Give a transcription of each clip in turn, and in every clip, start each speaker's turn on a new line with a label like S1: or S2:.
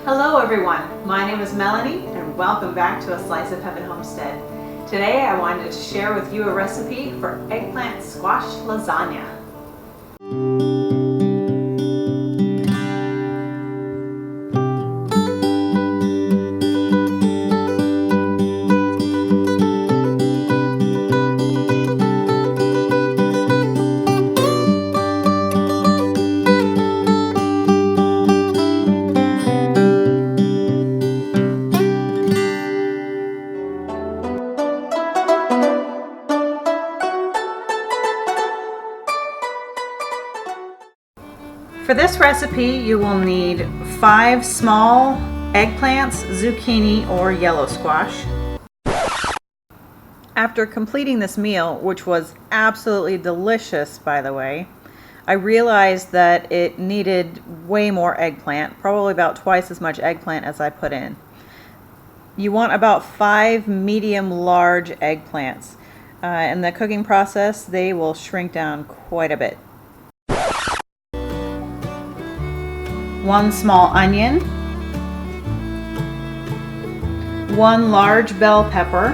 S1: Hello everyone, my name is Melanie and welcome back to A Slice of Heaven Homestead. Today I wanted to share with you a recipe for eggplant squash lasagna. For this recipe, you will need 5 small eggplants, zucchini, or yellow squash. After completing this meal, which was absolutely delicious, by the way, I realized that it needed way more eggplant, probably about twice as much eggplant as I put in. You want about 5 medium-large eggplants. In the cooking process, they will shrink down quite a bit. 1 small onion, 1 large bell pepper,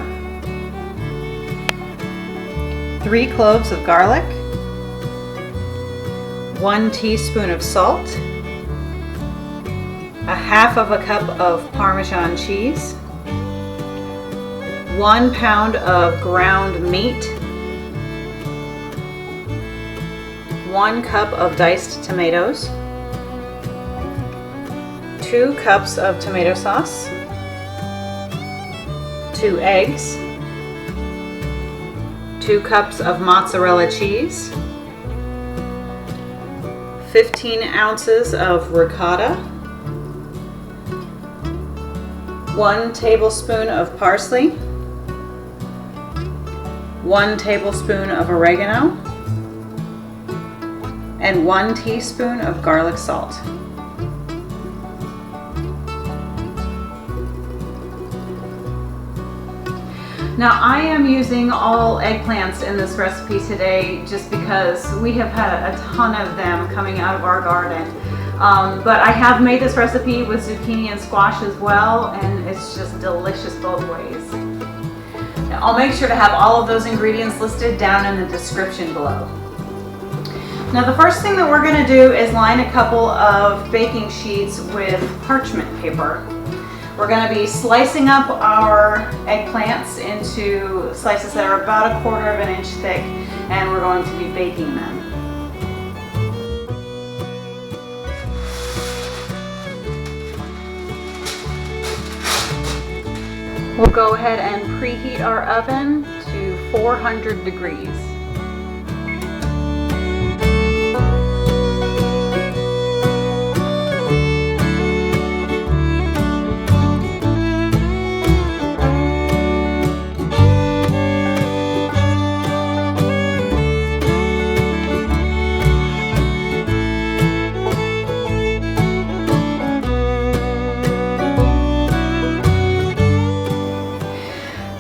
S1: 3 cloves of garlic, 1 teaspoon of salt, 1/2 cup of Parmesan cheese, 1 pound of ground meat, 1 cup of diced tomatoes, 2 cups of tomato sauce, 2 eggs, 2 cups of mozzarella cheese, 15 ounces of ricotta, 1 tablespoon of parsley, 1 tablespoon of oregano, and 1 teaspoon of garlic salt. Now I am using all eggplants in this recipe today just because we have had a ton of them coming out of our garden. But I have made this recipe with zucchini and squash as well, and it's just delicious both ways. Now, I'll make sure to have all of those ingredients listed down in the description below. Now the first thing that we're going to do is line a couple of baking sheets with parchment paper. We're going to be slicing up our eggplants into slices that are about 1/4 of an inch thick, and we're going to be baking them. We'll go ahead and preheat our oven to 400 degrees.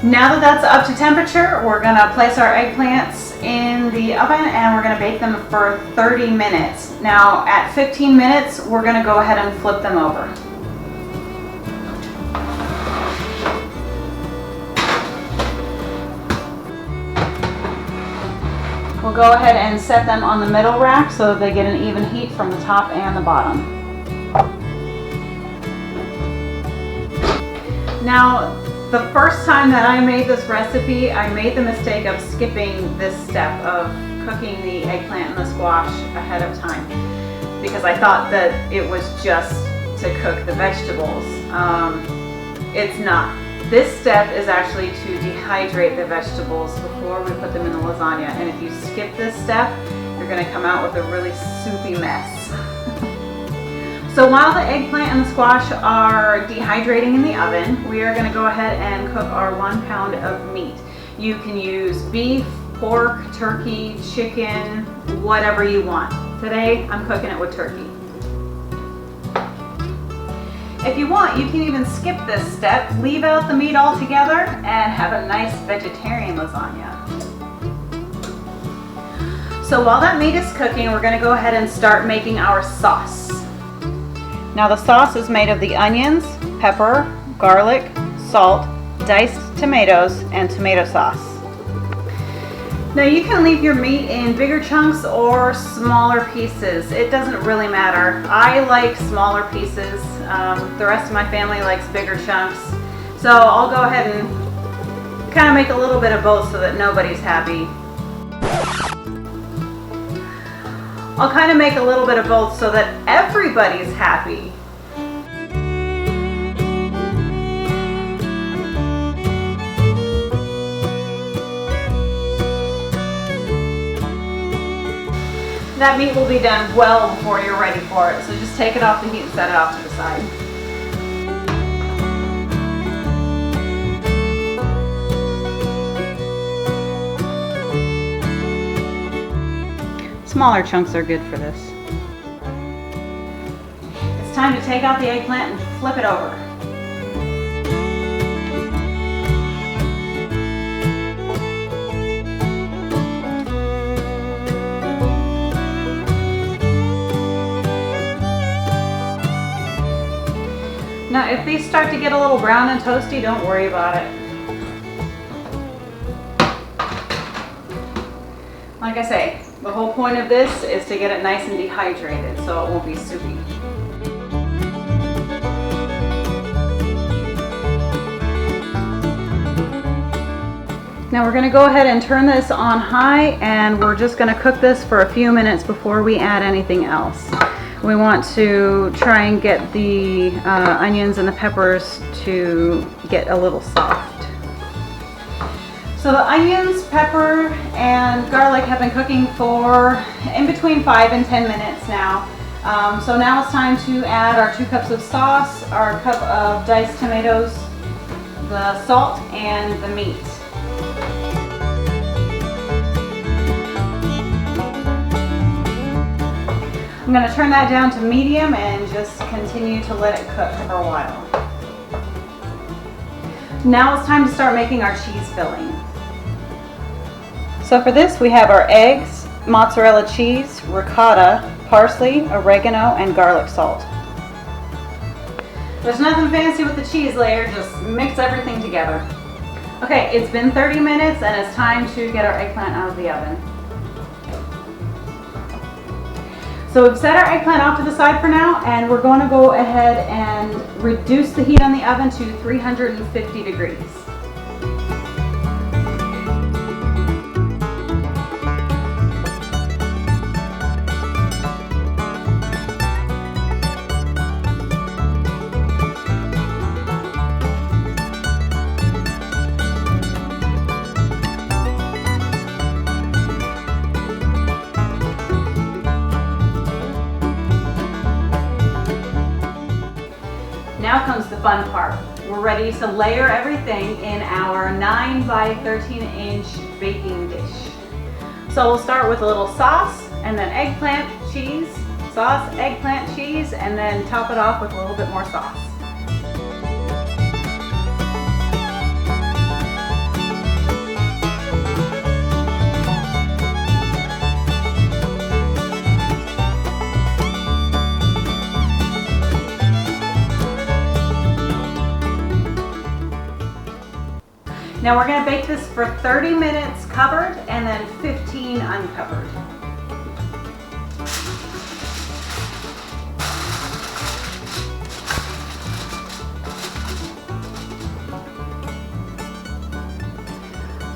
S1: Now that that's up to temperature, we're going to place our eggplants in the oven and we're going to bake them for 30 minutes. Now at 15 minutes, we're going to go ahead and flip them over. We'll go ahead and set them on the middle rack so that they get an even heat from the top and the bottom. Now, the first time that I made this recipe, I made the mistake of skipping this step of cooking the eggplant and the squash ahead of time because I thought that it was just to cook the vegetables. It's not. This step is actually to dehydrate the vegetables before we put them in the lasagna, and if you skip this step, you're going to come out with a really soupy mess. So while the eggplant and the squash are dehydrating in the oven, we are going to go ahead and cook our 1 pound of meat. You can use beef, pork, turkey, chicken, whatever you want. Today, I'm cooking it with turkey. If you want, you can even skip this step, leave out the meat altogether, and have a nice vegetarian lasagna. So while that meat is cooking, we're going to go ahead and start making our sauce. Now the sauce is made of the onions, pepper, garlic, salt, diced tomatoes, and tomato sauce. Now you can leave your meat in bigger chunks or smaller pieces. It doesn't really matter. I like smaller pieces. The rest of my family likes bigger chunks. So I'll go ahead and kind of make a little bit of both so that nobody's happy. I'll kind of make a little bit of both so that everybody's happy. That meat will be done well before you're ready for it, so just take it off the heat and set it off to the side. Smaller chunks are good for this. It's time to take out the eggplant and flip it over. Now, if these start to get a little brown and toasty, don't worry about it. Like I say, the whole point of this is to get it nice and dehydrated so it won't be soupy. Now we're going to go ahead and turn this on high, and we're just going to cook this for a few minutes before we add anything else. We want to try and get the onions and the peppers to get a little soft. So the onions, pepper, and garlic have been cooking for in between 5 and 10 minutes now. So now it's time to add our 2 cups of sauce, our cup of diced tomatoes, the salt, and the meat. I'm going to turn that down to medium and just continue to let it cook for a while. Now it's time to start making our cheese filling. So for this we have our eggs, mozzarella cheese, ricotta, parsley, oregano, and garlic salt. There's nothing fancy with the cheese layer, just mix everything together. Okay, it's been 30 minutes and it's time to get our eggplant out of the oven. So we've set our eggplant off to the side for now, and we're going to go ahead and reduce the heat on the oven to 350 degrees. Now comes the fun part. We're ready to layer everything in our 9 by 13 inch baking dish. So we'll start with a little sauce, and then eggplant, cheese, sauce, eggplant, cheese, and then top it off with a little bit more sauce. Now we're going to bake this for 30 minutes covered and then 15 uncovered.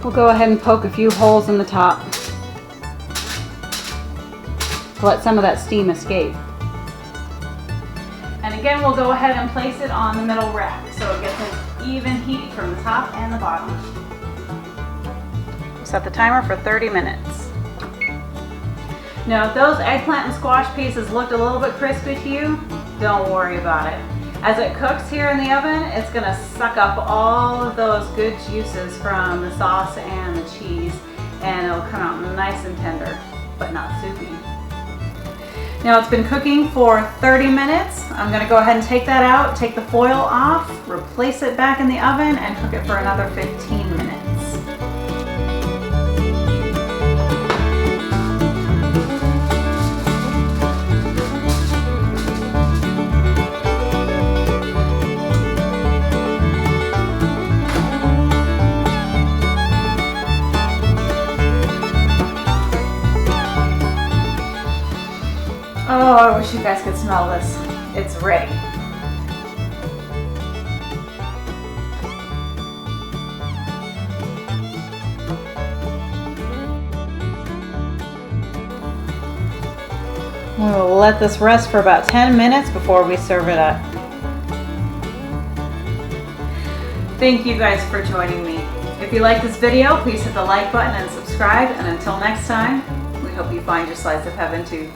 S1: We'll go ahead and poke a few holes in the top to let some of that steam escape. And again, we'll go ahead and place it on the middle rack so it gets an even heat from the top and the bottom. We'll set the timer for 30 minutes. Now if those eggplant and squash pieces looked a little bit crispy to you, don't worry about it. As it cooks here in the oven, it's going to suck up all of those good juices from the sauce and the cheese, and it'll come out nice and tender, but not soupy. Now it's been cooking for 30 minutes. I'm going to go ahead and take that out, take the foil off, replace it back in the oven, and cook it for another 15 minutes. Oh, I wish you guys could smell this. It's ready. We'll let this rest for about 10 minutes before we serve it up. Thank you guys for joining me. If you like this video, please hit the like button and subscribe. And until next time, we hope you find your slice of heaven too.